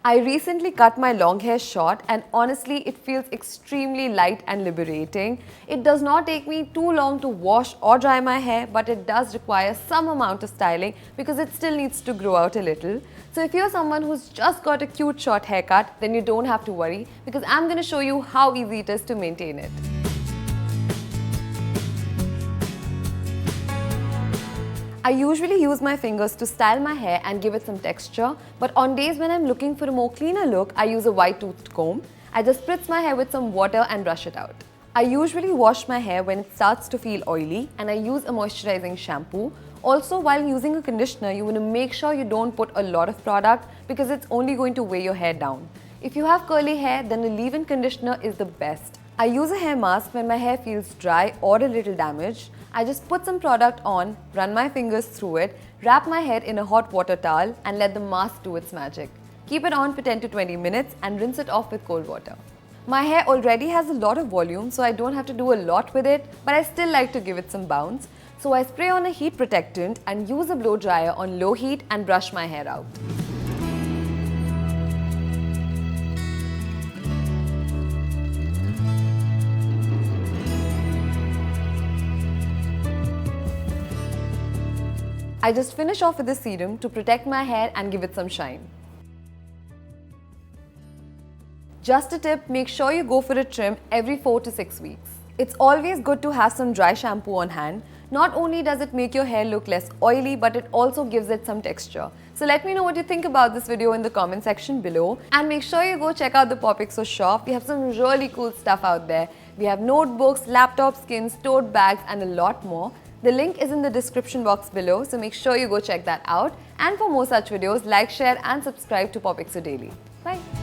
I recently cut my long hair short and honestly it feels extremely light and liberating. It does not take me too long to wash or dry my hair, but it does require some amount of styling because it still needs to grow out a little. So if you're someone who's just got a cute short haircut, then you don't have to worry because I'm going to show you how easy it is to maintain it. I usually use my fingers to style my hair and give it some texture, but on days when I'm looking for a more cleaner look, I use a wide-toothed comb. I just spritz my hair with some water and brush it out. I usually wash my hair when it starts to feel oily and I use a moisturizing shampoo. Also, while using a conditioner, you want to make sure you don't put a lot of product because it's only going to weigh your hair down. If you have curly hair, then a leave-in conditioner is the best. I use a hair mask when my hair feels dry or a little damaged. I just put some product on, run my fingers through it, wrap my head in a hot water towel and let the mask do its magic. Keep it on for 10 to 20 minutes and rinse it off with cold water. My hair already has a lot of volume, so I don't have to do a lot with it, but I still like to give it some bounce. So I spray on a heat protectant and use a blow dryer on low heat and brush my hair out. I just finish off with the serum to protect my hair and give it some shine. Just a tip, make sure you go for a trim every 4 to 6 weeks. It's always good to have some dry shampoo on hand. Not only does it make your hair look less oily, but it also gives it some texture. So let me know what you think about this video in the comment section below. And make sure you go check out the POPxo shop. We have some really cool stuff out there. We have notebooks, laptop skins, tote bags and a lot more. The link is in the description box below, so make sure you go check that out. And for more such videos, like, share and subscribe to POPxo Daily. Bye!